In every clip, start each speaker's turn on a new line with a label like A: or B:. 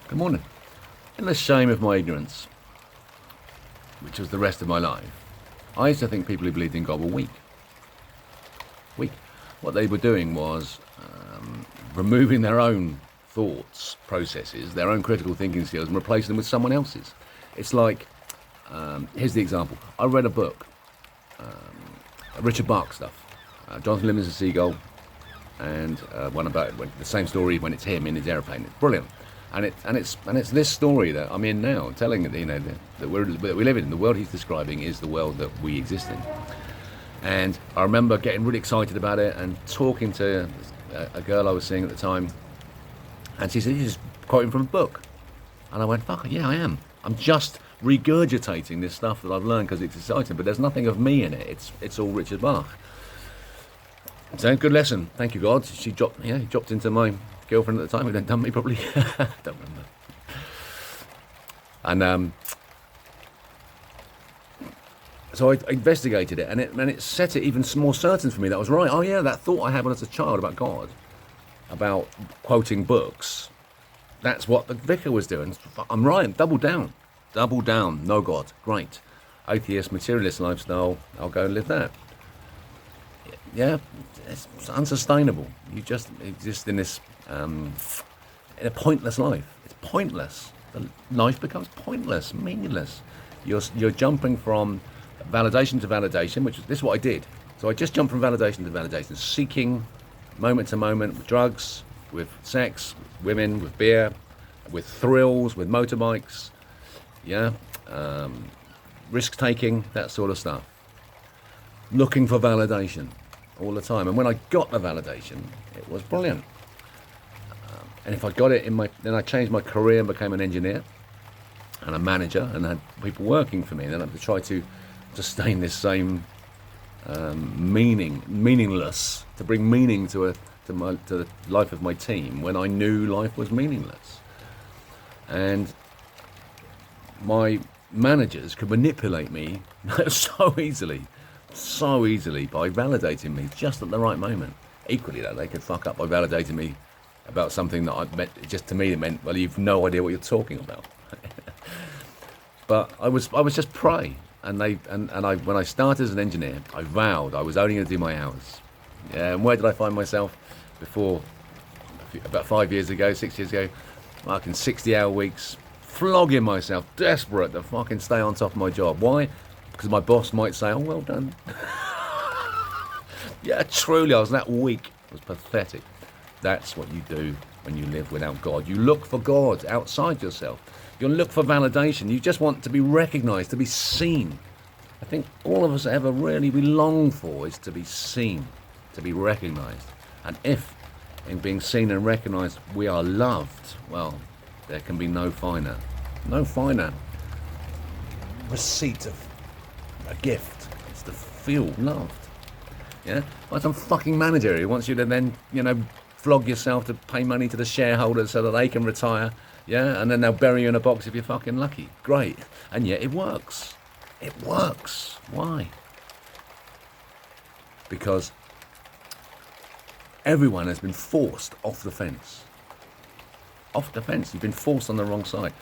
A: Good morning. In the shame of my ignorance, which was the rest of my life, I used to think people who believed in God were weak. Weak. What they were doing was removing their own thoughts, processes, their own critical thinking skills, and replacing them with someone else's. It's like, here's the example. I read a book, Richard Bach stuff, Jonathan Livingston Seagull, and one about the same story when it's him in his airplane. It's brilliant. And it's this story that I'm in now, telling that we live in. The world he's describing is the world that we exist in. And I remember getting really excited about it and talking to a girl I was seeing at the time, and she said, "You're just quoting from a book." And I went, "Fuck yeah, I am. I'm just regurgitating this stuff that I've learned because it's exciting, but there's nothing of me in it. It's all Richard Bach." So good lesson. Thank you, God. He dropped into my girlfriend at the time, who then done me probably. Don't remember. And so I investigated it, and it set it even more certain for me that I was right. Oh yeah, that thought I had when I was a child about God, about quoting books, that's what the vicar was doing. I'm right. Double down. No God. Great. Atheist, materialist lifestyle. I'll go and live that. Yeah, it's unsustainable. You just exist in this, in a pointless life. It's pointless. The life becomes pointless, meaningless. You're jumping from validation to validation, this is what I did. So I just jumped from validation to validation, seeking moment to moment with drugs, with sex, with women, with beer, with thrills, with motorbikes, risk taking, that sort of stuff. Looking for validation all the time, and when I got the validation, it was brilliant. And if I got it then I changed my career and became an engineer and a manager, and had people working for me. And then I had to try to sustain this same meaningless, to bring meaning to the life of my team when I knew life was meaningless. And my managers could manipulate me so easily by validating me just at the right moment. Equally, though, they could fuck up by validating me about something that I meant. Just to me, it meant, well, you've no idea what you're talking about. But I was just prey. And when I started as an engineer, I vowed I was only going to do my hours. Yeah, and where did I find myself before? About 6 years ago, fucking 60-hour weeks, flogging myself, desperate to fucking stay on top of my job. Why? Because my boss might say, "Oh, well done." Yeah, truly, I was that weak. It was pathetic. That's what you do when you live without God. You look for God outside yourself. You look for validation. You just want to be recognized, to be seen. I think all of us ever really we long for is to be seen, to be recognized. And if in being seen and recognized we are loved, well, there can be no finer receipt of a gift. It's to feel loved. Yeah? Like some fucking manager who wants you to then, flog yourself to pay money to the shareholders so that they can retire. Yeah, and then they'll bury you in a box if you're fucking lucky. Great. And yet it works. It works. Why? Because everyone has been forced off the fence. Off the fence. You've been forced on the wrong side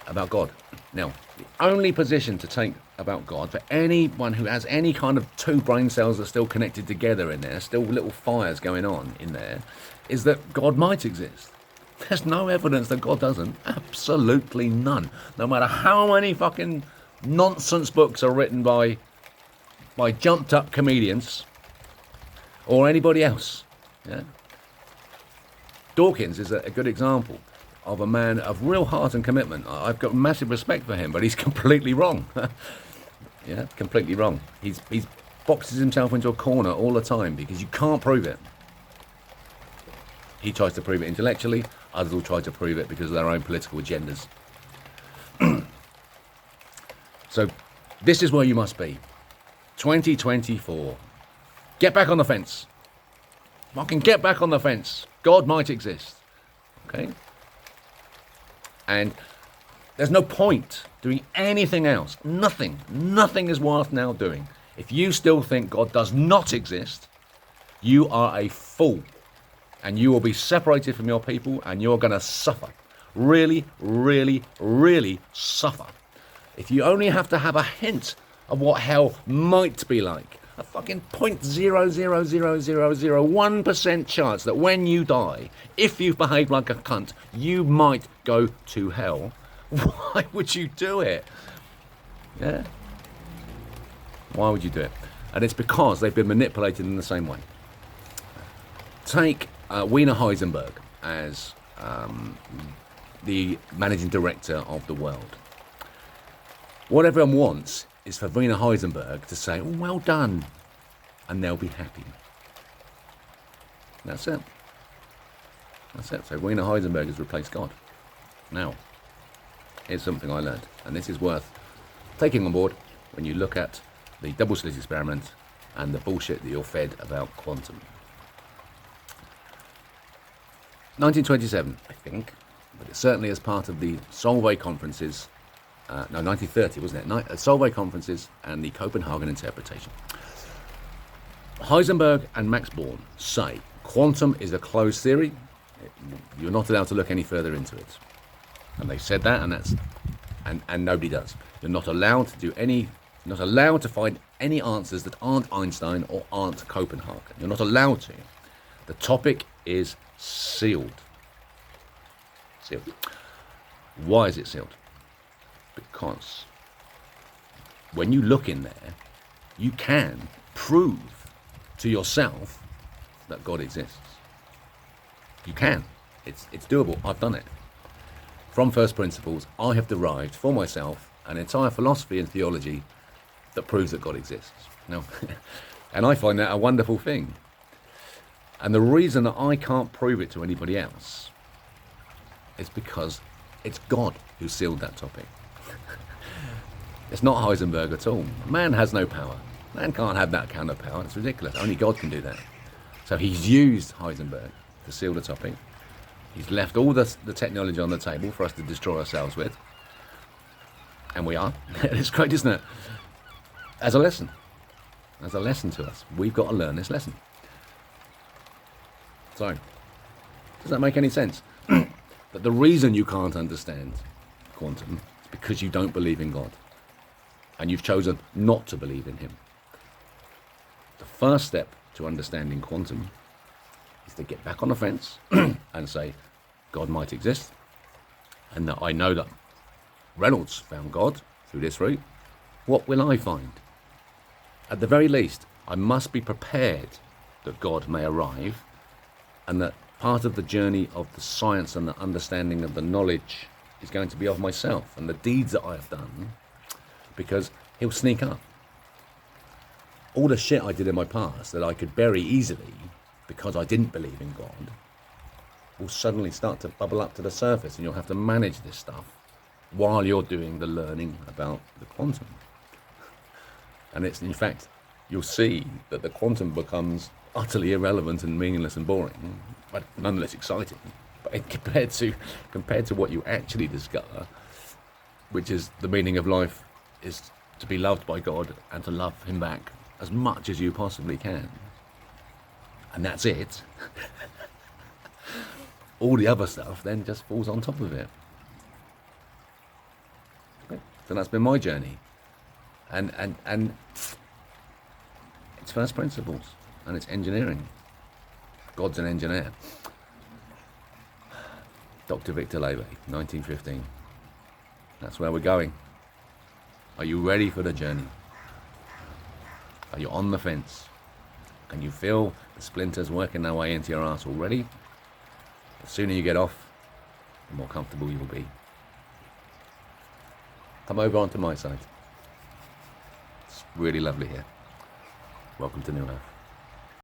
A: about God. Now, the only position to take about God for anyone who has any kind of two brain cells that are still connected together in there, still little fires going on in there, is that God might exist. There's no evidence that God doesn't. Absolutely none. No matter how many fucking nonsense books are written by jumped up comedians or anybody else. Yeah? Dawkins is a good example of a man of real heart and commitment. I've got massive respect for him, but he's completely wrong. Yeah, completely wrong. He's boxes himself into a corner all the time because you can't prove it. He tries to prove it intellectually. Others will try to prove it because of their own political agendas. So this is where you must be. 2024. Get back on the fence. Fucking get back on the fence. God might exist. Okay? And there's no point doing anything else. Nothing is worth now doing. If you still think God does not exist, you are a fool. And you will be separated from your people and you're going to suffer. really, really, really suffer if you only have to have a hint of what hell might be like. A fucking 0.00001% chance that when you die, if you've behaved like a cunt, you might go to hell. Why would you do it? Yeah? Why would you do it? And it's because they've been manipulated in the same way. Take Werner Heisenberg as the managing director of the world. What everyone wants is for Werner Heisenberg to say, oh, well done, and they'll be happy. That's it. That's it. So Werner Heisenberg has replaced God. Now, here's something I learned, and this is worth taking on board when you look at the double slit experiment and the bullshit that you're fed about quantum. 1927, I think, but it's certainly as part of the Solvay conferences. 1930, wasn't it? Solvay conferences and the Copenhagen interpretation. Heisenberg and Max Born say quantum is a closed theory. You're not allowed to look any further into it. And they said that, and that's and nobody does. You're not allowed to do any. Not allowed to find any answers that aren't Einstein or aren't Copenhagen. You're not allowed to. The topic is sealed. Sealed. Why is it sealed? Because when you look in there, you can prove to yourself that God exists. You can. It's doable. I've done it. From first principles, I have derived for myself an entire philosophy and theology that proves that God exists. Now, and I find that a wonderful thing. And the reason that I can't prove it to anybody else is because it's God who sealed that topic. It's not Heisenberg at all. Man has no power. Man can't have that kind of power. It's ridiculous. Only God can do that. So he's used Heisenberg to seal the topic. He's left all the technology on the table for us to destroy ourselves with. And we are. It's great, isn't it? As a lesson. As a lesson to us. We've got to learn this lesson. So, does that make any sense? But the reason you can't understand quantum is because you don't believe in God. And you've chosen not to believe in him. The first step to understanding quantum is to get back on the fence and say, God might exist, and that I know that Reynolds found God through this route. What will I find? At the very least, I must be prepared that God may arrive, and that part of the journey of the science and the understanding of the knowledge is going to be of myself and the deeds that I have done, because he'll sneak up. All the shit I did in my past that I could bury easily because I didn't believe in God will suddenly start to bubble up to the surface, and you'll have to manage this stuff while you're doing the learning about the quantum. And it's, in fact, you'll see that the quantum becomes utterly irrelevant and meaningless and boring, but nonetheless exciting. But compared to what you actually discover, which is the meaning of life is to be loved by God and to love him back as much as you possibly can. And that's it. All the other stuff then just falls on top of it. So that's been my journey. And it's first principles, and it's engineering. God's an engineer. Dr. Victor Levy, 1915. That's where we're going. Are you ready for the journey? Are you on the fence? Can you feel the splinters working their way into your arse already? The sooner you get off, the more comfortable you will be. Come over onto my side. It's really lovely here. Welcome to New Earth.